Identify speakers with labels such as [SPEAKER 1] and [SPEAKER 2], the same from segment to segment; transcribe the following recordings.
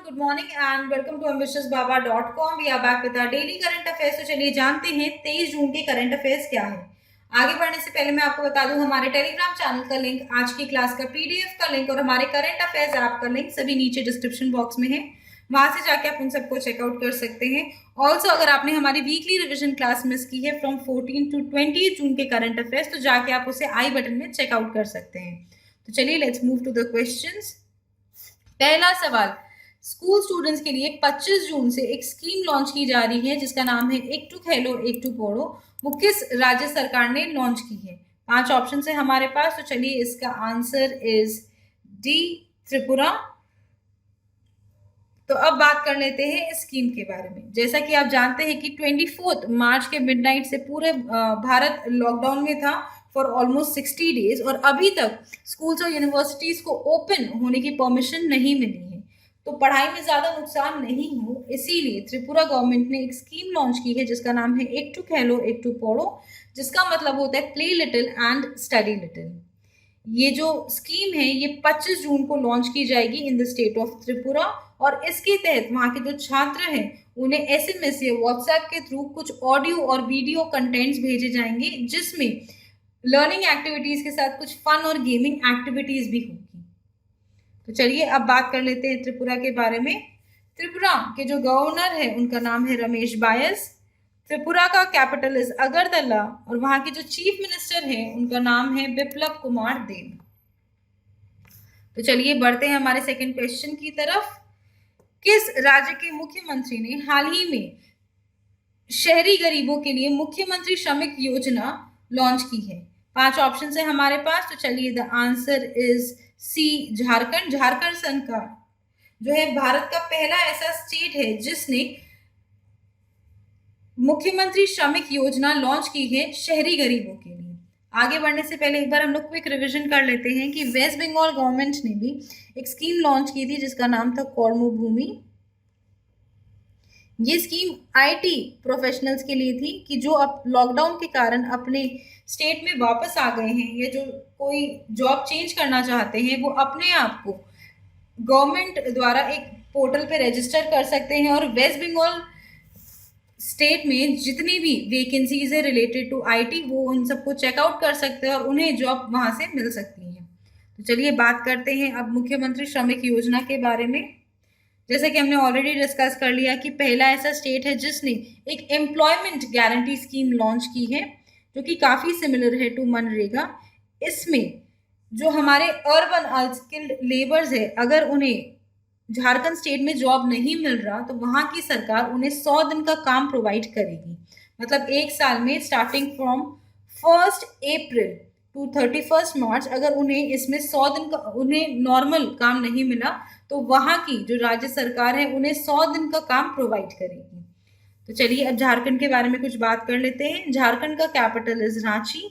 [SPEAKER 1] good morning and welcome to ambitiousbaba.com. We are back with our daily current affairs. तो चलिए जानते हैं 23 जून के करंट अफेयर्स क्या है। आगे बढ़ने से पहले मैं आपको बता दूं हमारे टेलीग्राम चैनल का लिंक, आज की क्लास का पीडीएफ का लिंक और हमारे करंट अफेयर्स ऐप का लिंक सभी नीचे डिस्क्रिप्शन बॉक्स में है। वहां से जाके आप उन सबको चेकआउट कर सकते हैं। ऑल्सो अगर आपने हमारी वीकली रिविजन क्लास मिस की है फ्रॉम 14 टू 20 जून के करंट अफेयर्स, तो जाके आप उसे आई बटन में चेकआउट कर सकते हैं। तो चलिए let's move to the questions. पहला सवाल, स्कूल स्टूडेंट्स के लिए 25 जून से एक स्कीम लॉन्च की जा रही है जिसका नाम है एक टू खेलो एक टू पढ़ो। वो किस राज्य सरकार ने लॉन्च की है? 5 ऑप्शन है हमारे पास, तो चलिए इसका आंसर इज डी, त्रिपुरा। तो अब बात कर लेते हैं इस स्कीम के बारे में। जैसा कि आप जानते हैं कि 24 मार्च के मिडनाइट से पूरे भारत लॉकडाउन में था फॉर ऑलमोस्ट 60 डेज और अभी तक स्कूल्स और यूनिवर्सिटीज को ओपन होने की परमिशन नहीं मिली है। तो पढ़ाई में ज्यादा नुकसान नहीं हो, इसीलिए त्रिपुरा गवर्नमेंट ने एक स्कीम लॉन्च की है जिसका नाम है एक टू खेलो एक टू पढ़ो, जिसका मतलब होता है play little and study little. ये जो स्कीम है ये 25 जून को लॉन्च की जाएगी in the state of Tripura और इसके तहत वहां के जो छात्र हैं उन्हें एसएमएस या व्हाट्सएप के थ्रू कुछ ऑडियो और वीडियो कंटेंट्स भेजे जाएंगे जिसमें लर्निंग एक्टिविटीज के साथ कुछ फन और गेमिंग एक्टिविटीज भी होगी। तो चलिए अब बात कर लेते हैं त्रिपुरा के बारे में। त्रिपुरा के जो गवर्नर है उनका नाम है रमेश बायस। त्रिपुरा का कैपिटल इज अगरतला और वहां के जो चीफ मिनिस्टर हैं उनका नाम है बिप्लब कुमार देव। तो चलिए बढ़ते हैं हमारे सेकंड क्वेश्चन की तरफ। किस राज्य के मुख्यमंत्री ने हाल ही में शहरी गरीबों के लिए मुख्यमंत्री श्रमिक योजना लॉन्च की है? 5 ऑप्शन है हमारे पास, तो चलिए the answer is C, Jharkhand. Jharkhand सरकार जो है भारत का पहला ऐसा स्टेट है जिसने मुख्यमंत्री श्रमिक योजना लॉन्च की है शहरी गरीबों के लिए। आगे बढ़ने से पहले एक बार हम लोग क्विक रिवीजन कर लेते हैं कि वेस्ट बंगाल गवर्नमेंट ने भी एक स्कीम लॉन्च की थी जिसका नाम था कर्मभूमि। ये स्कीम आईटी प्रोफेशनल्स के लिए थी कि जो अब लॉकडाउन के कारण अपने स्टेट में वापस आ गए हैं या जो कोई जॉब चेंज करना चाहते हैं वो अपने आप को गवर्नमेंट द्वारा एक पोर्टल पे रजिस्टर कर सकते हैं और वेस्ट बंगाल स्टेट में जितनी भी वैकेंसीज है रिलेटेड टू आईटी वो उन सबको चेकआउट कर सकते हैं और उन्हें जॉब वहां से मिल सकती है। तो चलिए बात करते हैं अब मुख्यमंत्री श्रमिक योजना के बारे में। जैसे कि हमने ऑलरेडी डिस्कस कर लिया कि पहला ऐसा स्टेट है जिसने एक एम्प्लॉयमेंट गारंटी स्कीम लॉन्च की है जो कि काफी सिमिलर है टू मनरेगा। इसमें जो हमारे अर्बन अनस्किल्ड लेबर्स है अगर उन्हें झारखंड स्टेट में जॉब नहीं मिल रहा तो वहां की सरकार उन्हें 100 दिन का काम प्रोवाइड करेगी। मतलब एक साल में स्टार्टिंग फ्रॉम 1 अप्रैल टू 31 मार्च अगर उन्हें इसमें 100 दिन का उन्हें नॉर्मल काम नहीं मिला तो वहां की जो राज्य सरकार है उन्हें 100 दिन का काम प्रोवाइड करेगी। तो चलिए अब झारखंड के बारे में कुछ बात कर लेते हैं। झारखंड का कैपिटल इज रांची।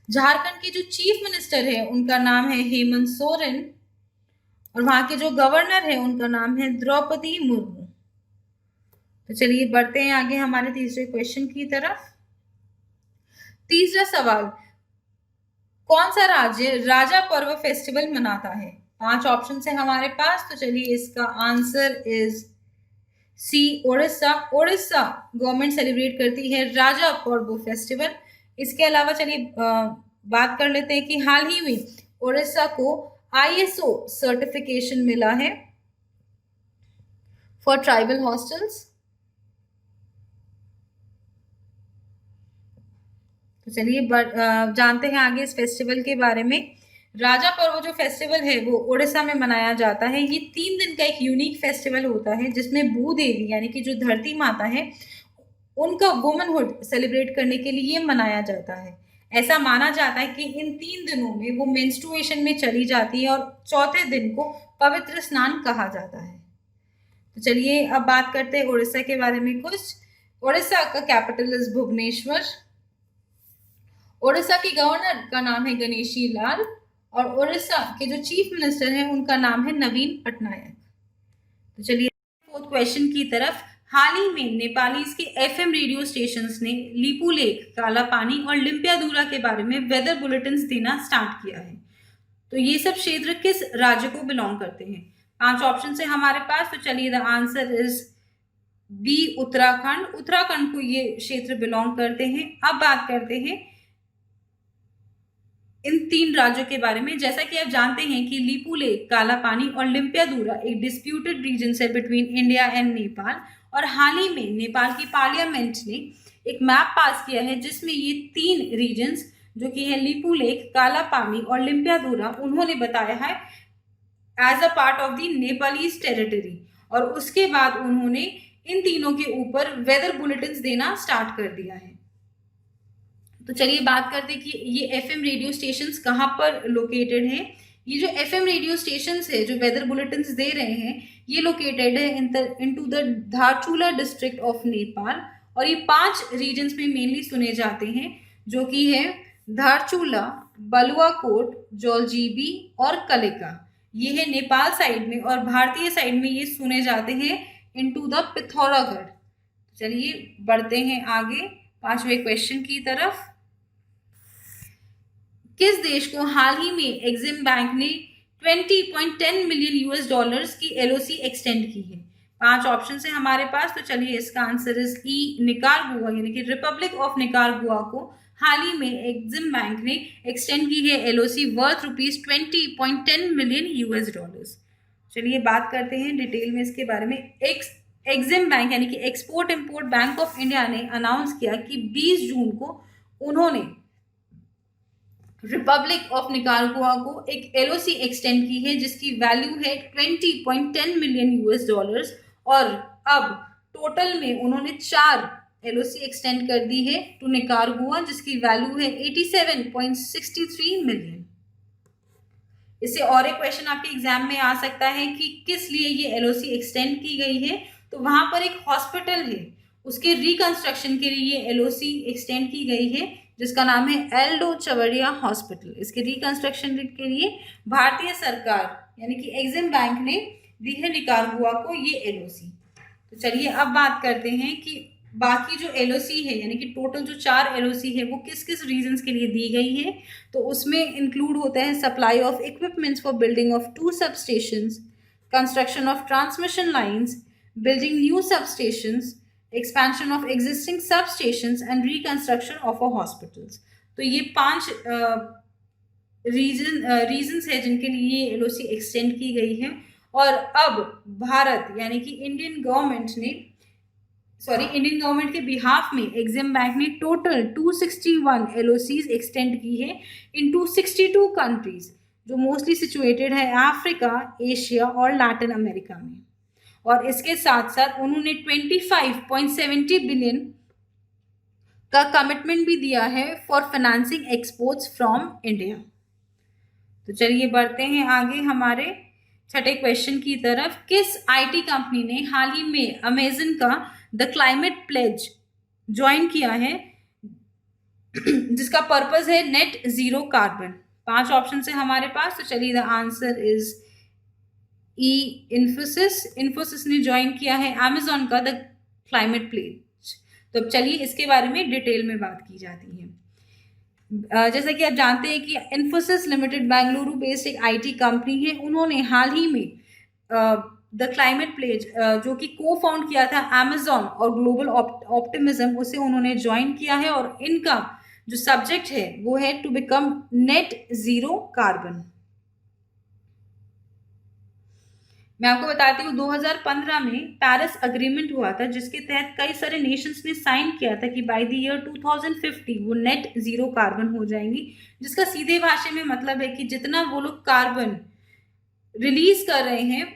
[SPEAKER 1] झारखंड के जो चीफ मिनिस्टर है उनका नाम है हेमंत सोरेन और वहां के जो गवर्नर है उनका नाम है द्रौपदी मुर्मू। तो चलिए बढ़ते हैं आगे हमारे तीसरे क्वेश्चन की तरफ। तीसरा सवाल, कौन सा राज्य राजा पर्व फेस्टिवल मनाता है? 5 ऑप्शन है हमारे पास, तो चलिए इसका answer is C, Odisha. Odisha government celebrate करती है राजा पर्व फेस्टिवल। इसके अलावा चलिए बात कर लेते हैं कि हाल ही में ओडिशा को ISO सर्टिफिकेशन मिला है फॉर ट्राइबल हॉस्टल्स। तो चलिए जानते हैं आगे इस फेस्टिवल के बारे में। राजा पर्व जो फेस्टिवल है वो ओडिशा में मनाया जाता है। ये 3 दिन का एक यूनिक फेस्टिवल होता है जिसमें भूदेवी यानी कि जो धरती माता है उनका वुमनहुड सेलिब्रेट करने के लिए मनाया जाता है। ऐसा माना जाता है कि इन 3 दिनों में वो मेंस्ट्रुएशन में चली जाती है और चौथे दिन को पवित्र स्नान कहा जाता है। तो चलिए अब बात करते हैं उड़ीसा के बारे में कुछ। उड़ीसा का कैपिटल इज भुवनेश्वर। उड़ीसा के गवर्नर का नाम है गणेशी लाल और उड़ीसा के जो चीफ मिनिस्टर हैं उनका नाम है नवीन पटनायक। तो चलिए 4th क्वेश्चन की तरफ। हाल ही में नेपालीज के एफएम रेडियो स्टेशंस ने लिपू लेक, काला पानी और लिम्पियादुरा के बारे में वेदर बुलेटिन्स देना स्टार्ट किया है। तो ये सब क्षेत्र किस राज्य को बिलोंग करते हैं? 5 ऑप्शन है हमारे पास, तो चलिए the answer is B Uttarakhand. Uttarakhand को ये क्षेत्र बिलोंग करते हैं। अब बात करते हैं इन 3 राज्यों के बारे में। जैसा कि आप जानते हैं कि लिपू लेक, काला पानी और लिम्पियादूरा एक डिस्प्यूटेड रीजन है बिटवीन इंडिया एंड नेपाल, और हाल ही में नेपाल की पार्लियामेंट ने एक मैप पास किया है जिसमें ये 3 रीजन्स जो कि है लिपू लेक, काला पानी और लिम्पियादूरा, उन्होंने बताया है as a part of the Nepalese territory. और उसके बाद उन्होंने इन तीनों के ऊपर वेदर बुलेटिन देना स्टार्ट कर दिया है। तो चलिए बात करते हैं कि ये एफएम रेडियो स्टेशंस कहाँ पर लोकेटेड हैं। ये जो एफएम रेडियो स्टेशंस है जो वेदर बुलेटिन दे रहे हैं, ये लोकेटेड है into the Dharchula district of Nepal, और ये 5 रीजन्स में मेनली सुने जाते हैं, जो कि है धारचूला, बलुआकोट, जौलजीबी और कलिका। ये है नेपाल साइड में, और भारतीय साइड में ये सुने जाते हैं इनटू द पिथौरागढ़। चलिए बढ़ते हैं आगे 5वें क्वेश्चन की तरफ। किस देश को हाल ही में एग्जिम बैंक ने 20.10 मिलियन यूएस डॉलर्स की एलओसी एक्सटेंड की है? 5 ऑप्शन है हमारे पास, तो चलिए इसका आंसर इज ई निकारागुआ, यानी कि रिपब्लिक ऑफ निकारागुआ को हाल ही में एग्जिम बैंक ने एक्सटेंड की है LOC worth rupees 20.10 million US dollars. चलिए बात करते हैं डिटेल में इसके बारे में। एग्जिम बैंक यानी कि export import bank of India ने अनाउंस किया कि 20 जून को उन्होंने रिपब्लिक ऑफ निकारागुआ को एक एलओसी एक्सटेंड की है जिसकी वैल्यू है 20.10 मिलियन यूएस डॉलर्स, और अब टोटल में उन्होंने 4 एलओसी एक्सटेंड कर दी है टू निकारागुआ जिसकी वैल्यू है 87.63 मिलियन। इससे और एक क्वेश्चन आपके एग्जाम में आ सकता है कि किस लिए ये एलओसी एक्सटेंड की गई है। तो वहां पर एक हॉस्पिटल है, उसके रिकंस्ट्रक्शन के लिए ये एलओसी एक्सटेंड की गई है जिसका नाम है एल्डो चवड़िया हॉस्पिटल। इसके रिकंस्ट्रक्शन के लिए भारतीय सरकार यानी कि एग्जिम बैंक ने दी है निकारागुआ को ये एलओसी। तो चलिए अब बात करते हैं कि बाकी जो एलओसी है यानी कि टोटल जो 4 एलओसी है वो किस किस रीजंस के लिए दी गई है। तो उसमें इंक्लूड होता है supply of equipments for building of 2 substations, construction of transmission lines, building new substations, expansion of existing substations and reconstruction of our hospitals। तो ये 5 रीजंस है जिनके लिए ये एलओसी एक्सटेंड की गई है। और अब भारत यानी कि इंडियन गवर्नमेंट के बिहाफ में एग्जिम बैंक ने टोटल 261 एलओसीज एक्सटेंड की है इन 262 कंट्रीज जो मोस्टली सिचुएटेड है अफ्रीका, एशिया और लैटिन अमेरिका में। और इसके साथ साथ उन्होंने 25.70 बिलियन का कमिटमेंट भी दिया है for financing exports from India. तो चलिए बढ़ते हैं आगे हमारे 6ठे क्वेश्चन की तरफ। किस आईटी कंपनी ने हाल ही में अमेजन का द क्लाइमेट प्लेज ज्वाइन किया है जिसका पर्पस है नेट जीरो कार्बन? 5 ऑप्शन है हमारे पास, तो चलिए द आंसर इज इन्फोसिस ने ज्वाइन किया है अमेजॉन का द क्लाइमेट प्लेज। तो अब चलिए इसके बारे में डिटेल में बात की जाती है। जैसा कि आप जानते हैं कि इन्फोसिस लिमिटेड बेंगलुरु बेस्ड एक आईटी कंपनी है। उन्होंने हाल ही में द क्लाइमेट प्लेज जो कि को फाउंड किया था अमेजॉन और ग्लोबल ऑप्टिमिज्म, उसे उन्होंने ज्वाइन किया है और इनका जो सब्जेक्ट है वो है to become net zero carbon. मैं आपको बताती हूँ 2015 में पेरिस अग्रीमेंट हुआ था जिसके तहत कई सारे नेशंस ने साइन किया था कि बाय द ईयर 2050 वो नेट जीरो कार्बन हो जाएंगी, जिसका सीधे भाषा में मतलब है कि जितना वो लोग कार्बन रिलीज कर रहे हैं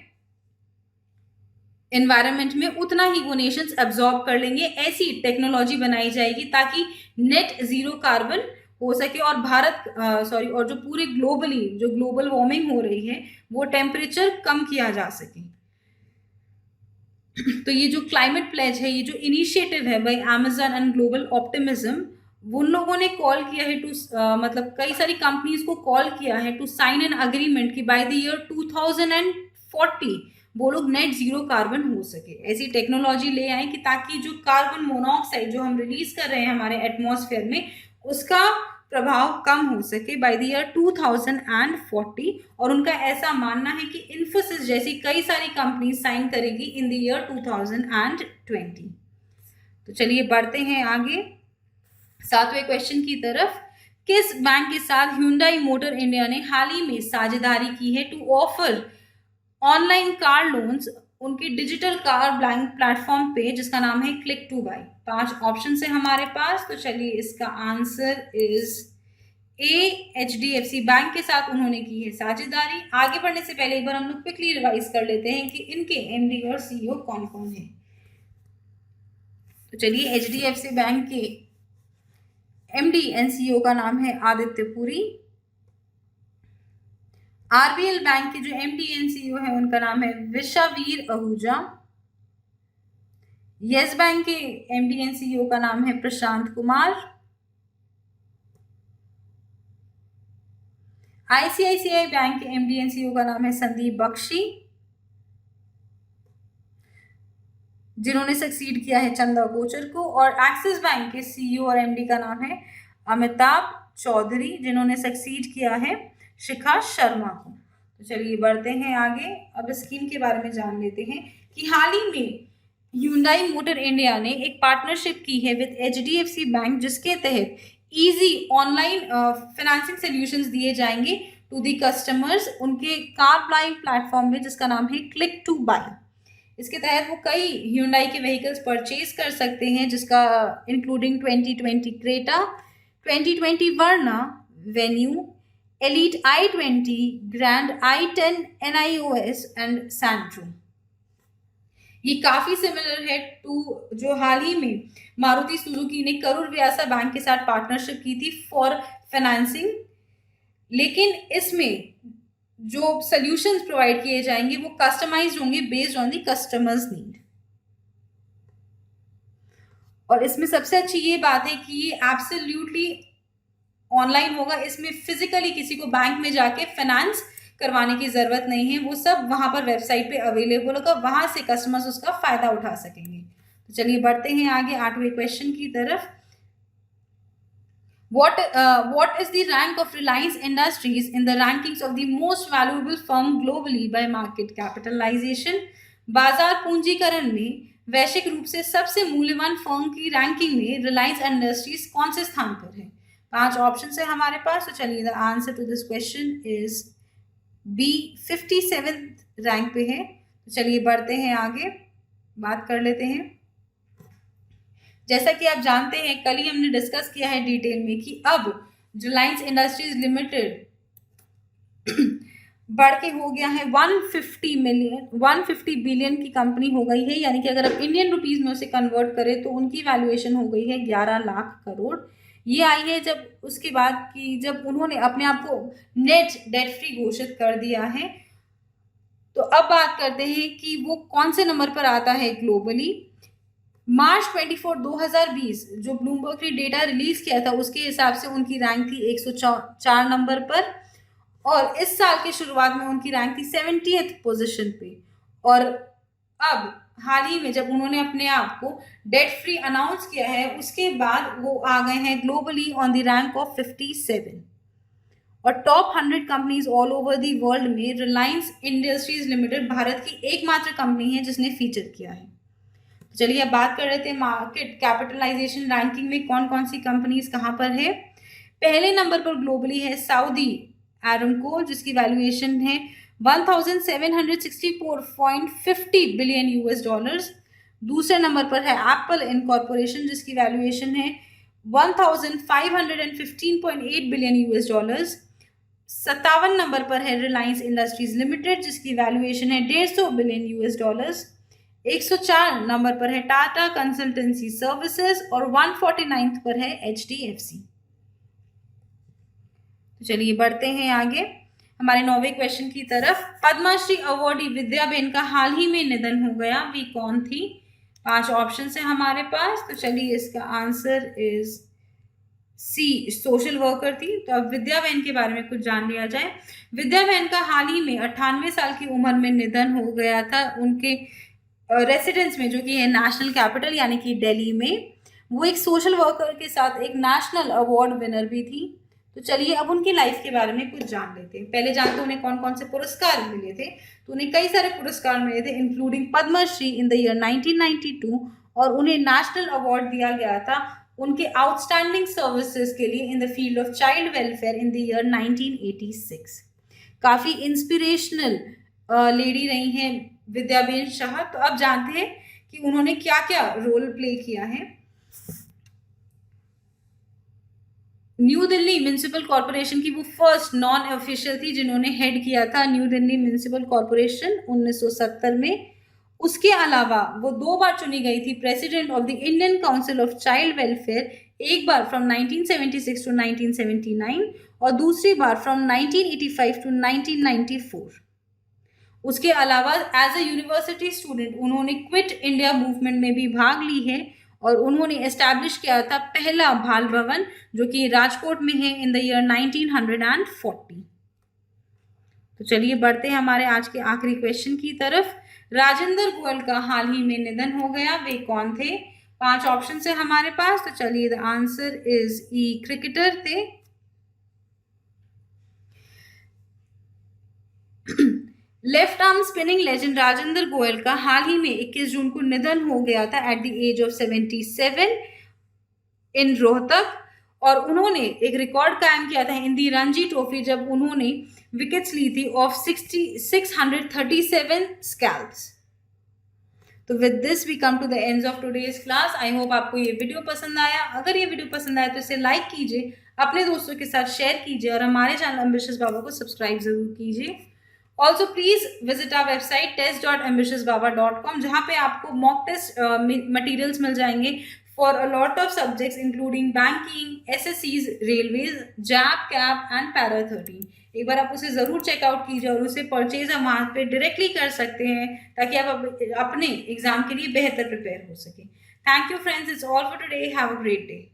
[SPEAKER 1] एनवायरनमेंट में उतना ही वो नेशंस एब्जॉर्ब कर लेंगे। ऐसी टेक्नोलॉजी बनाई जाएगी ताकि नेट जीरो कार्बन हो सके और और जो पूरे ग्लोबली जो ग्लोबल वार्मिंग हो रही है वो टेम्परेचर कम किया जा सके। तो ये जो क्लाइमेट प्लेज है, ये जो इनिशिएटिव है by Amazon and global optimism, उन लोगों ने कॉल किया है मतलब कई सारी कंपनीज को कॉल किया है टू साइन एन अग्रीमेंट कि बाय द ईयर 2040 वो लोग नेट जीरो कार्बन हो सके। ऐसी टेक्नोलॉजी ले आए कि ताकि जो कार्बन मोनोऑक्साइड जो हम रिलीज कर रहे हैं हमारे एटमॉस्फेयर में, उसका प्रभाव कम हो सके बाय द ईयर 2040, और उनका ऐसा मानना है कि इन्फोसिस जैसी कई सारी कंपनी साइन करेगी इन द ईयर 2020। तो चलिए बढ़ते हैं आगे 7वें क्वेश्चन की तरफ। किस बैंक के साथ Hyundai मोटर इंडिया ने हाल ही में साझेदारी की है to offer online car loans उनके डिजिटल कार बैंक प्लेटफॉर्म पे, जिसका नाम है क्लिक टू बाई। 5 ऑप्शन है हमारे पास, तो चलिए इसका answer is a, HDFC bank के साथ उन्होंने की है साझेदारी। आगे बढ़ने से पहले एक बार हम लोग क्विकली रिवाइज कर लेते हैं कि इनके MD और CEO कौन कौन है। तो चलिए HDFC बैंक के MD एंड CEO का नाम है आदित्य पुरी। RBL बैंक के जो MD एंड CEO है उनका नाम है विशावीर आहूजा। यस बैंक के MD एंड CEO का नाम है प्रशांत कुमार। ICICI बैंक के MD एंड CEO का नाम है संदीप बख्शी, जिन्होंने सक्सीड किया है चंदा कोचर को। और एक्सिस बैंक के CEO और MD का नाम है अमिताभ चौधरी, जिन्होंने सक्सीड किया है शिखा शर्मा को। तो चलिए बढ़ते हैं आगे, अब स्कीम के बारे में जान लेते हैं कि हाल ही में Hyundai मोटर इंडिया ने एक पार्टनरशिप की है विद HDFC बैंक, जिसके तहत इजी ऑनलाइन फाइनेंसिंग सॉल्यूशंस दिए जाएंगे टू दी कस्टमर्स उनके कार बाइंग प्लेटफॉर्म में, जिसका नाम है क्लिक टू बाई। इसके तहत वो कई Hyundai के व्हीकल्स परचेज कर सकते हैं, जिसका including 2020 Creta, 2020 Verna, Venue, Elite i20, Grand i10, NIOS and Santro. ये काफी सिमिलर है टू जो हाल ही में मारुति सुजुकी ने करूर व्यासा बैंक के साथ पार्टनरशिप की थी फॉर फाइनेंसिंग, लेकिन इसमें जो सॉल्यूशंस प्रोवाइड किए जाएंगे वो कस्टमाइज्ड होंगे based on the customers need. और इसमें सबसे अच्छी ये बात है कि ये एब्सोल्युटली ऑनलाइन होगा, इसमें फिजिकली किसी को बैंक में जाके फाइनेंस करवाने की जरूरत नहीं है, वो सब वहां पर वेबसाइट पे अवेलेबल होगा, वहां से कस्टमर्स उसका फायदा उठा सकेंगे। तो चलिए बढ़ते हैं आगे 8वें क्वेश्चन की तरफ। What is the rank of Reliance Industries in the rankings of the most valuable firm globally by market capitalization? बाजार पूंजीकरण में वैश्विक रूप से सबसे मूल्यवान फर्म की रैंकिंग में रिलायंस इंडस्ट्रीज कौन से स्थान पर है? 5 ऑप्शन है हमारे पास, तो चलिए the answer to this question is B, 57 rank पे है। तो चलिए बढ़ते हैं आगे, बात कर लेते हैं। जैसा कि आप जानते हैं, कल ही हमने डिस्कस किया है डिटेल में कि अब रिलायंस इंडस्ट्रीज लिमिटेड बढ़ के हो गया है 150 बिलियन की कंपनी हो गई है, यानी कि अगर आप इंडियन रुपीज में उसे कन्वर्ट करें तो उनकी वैल्यूएशन हो गई है 11 लाख करोड़। ये आई है जब उसके बाद कि जब उन्होंने अपने आप को नेट डेट फ्री घोषित कर दिया है। तो अब बात करते हैं कि वो कौन से नंबर पर आता है ग्लोबली। मार्च 24, 2020 जो ब्लूमबर्ग ने डेटा रिलीज किया था उसके हिसाब से उनकी रैंक थी 104 नंबर पर, और इस साल की शुरुआत में उनकी रैंक थी 70th पोजीशन पे। और अब हाल ही में जब उन्होंने अपने आप को डेट फ्री अनाउंस किया है उसके बाद वो आ गए हैं globally on the rank of 57। और top 100 companies all over the world में रिलायंस इंडस्ट्रीज लिमिटेड भारत की एकमात्र कंपनी है जिसने फीचर किया है। तो चलिए अब बात कर रहे थे मार्केट कैपिटलाइजेशन रैंकिंग में कौन कौन सी कंपनीज कहाँ पर है। पहले नंबर पर ग्लोबली है सऊदी एरामको, जिसकी वैल्यूएशन है 1764.50 बिलियन $। दूसरे नंबर पर है एप्पल इनकॉर्पोरेशन, जिसकी वैल्यूएशन है 1515.8 बिलियन $। 57 नंबर पर है रिलायंस इंडस्ट्रीज लिमिटेड, जिसकी वैल्यूएशन है 150 बिलियन $। 104 नंबर पर है टाटा कंसल्टेंसी सर्विसेज और 149 पर है HDFC। तो चलिए बढ़ते हैं आगे हमारे 9वें क्वेश्चन की तरफ। पद्मश्री अवार्डी विद्याबेन का हाल ही में निधन हो गया, वी कौन थी? 5 ऑप्शन है हमारे पास, तो चलिए इसका answer is C, social worker थी। तो अब विद्याबेन के बारे में कुछ जान लिया जाए। विद्याबेन का हाल ही में 98 साल की उम्र में निधन हो गया था उनके रेसिडेंस में, जो कि है नेशनल कैपिटल यानी कि दिल्ली में। वो एक सोशल वर्कर के साथ एक नेशनल अवार्ड विनर भी थी। तो चलिए अब उनकी लाइफ के बारे में कुछ जान लेते हैं। पहले जानते हैं उन्हें कौन कौन से पुरस्कार मिले थे। तो उन्हें कई सारे पुरस्कार मिले थे, including Padma Shri in the year 1992, और उन्हें नेशनल अवार्ड दिया गया था उनके आउटस्टैंडिंग सर्विसेज के लिए in the field of child welfare in the year 1986। काफी इंस्पिरेशनल लेडी रही हैं विद्याबेन शाह। तो अब जानते हैं कि उन्होंने क्या क्या रोल प्ले किया है। न्यू दिल्ली म्युनिसिपल कॉरपोरेशन की वो फर्स्ट नॉन ऑफिशियल थी जिन्होंने हेड किया था न्यू दिल्ली म्युनिसिपल कॉरपोरेशन 1970 में। उसके अलावा वो 2 बार चुनी गई थी president of the Indian council of child welfare, एक बार फ्रॉम 1976 टू 1979 और दूसरी बार फ्रॉम 1985 टू 1994। उसके अलावा एज अ यूनिवर्सिटी स्टूडेंट उन्होंने क्विट इंडिया मूवमेंट में भी भाग ली है और उन्होंने एस्टैब्लिश किया था पहला बाल भवन जो कि राजकोट में है इन द ईयर 1940। तो चलिए बढ़ते हैं हमारे आज के आखिरी क्वेश्चन की तरफ। राजेंद्र गोयल का हाल ही में निधन हो गया, वे कौन थे? 5 ऑप्शन है हमारे पास। तो चलिए the answer is E, cricketer थे। Left arm spinning legend Rajendra Goyal का हाल ही में 21 जून को निधन हो गया था एट द एज ऑफ 77 इन रोहतक, और उन्होंने एक रिकॉर्ड कायम किया था हिंदी रणजी ट्रॉफी जब उन्होंने विकेट्स ली थी ऑफ 637 स्कैल्प्स। तो with this we come to the end of today's class. I hope आपको ये वीडियो पसंद आया। अगर ये वीडियो पसंद आया तो इसे लाइक कीजिए, अपने दोस्तों के साथ शेयर कीजिए और हमारे चैनल एम्बिशियस बाबा को सब्सक्राइब जरूर कीजिए। Also please visit our website test.ambitiousbaba.com, जहाँ पे आपको मॉक टेस्ट मटेरियल्स मिल जाएंगे for a lot of subjects including banking, एसएससीज, railways, JAIIB, CAIIB and para 13। एक बार आप उसे जरूर चेकआउट कीजिए और उसे परचेज हम वहाँ पे डायरेक्टली कर सकते हैं ताकि आप अपने एग्जाम के लिए बेहतर प्रिपेयर हो सके। Thank you friends, it's all for today, have a great day.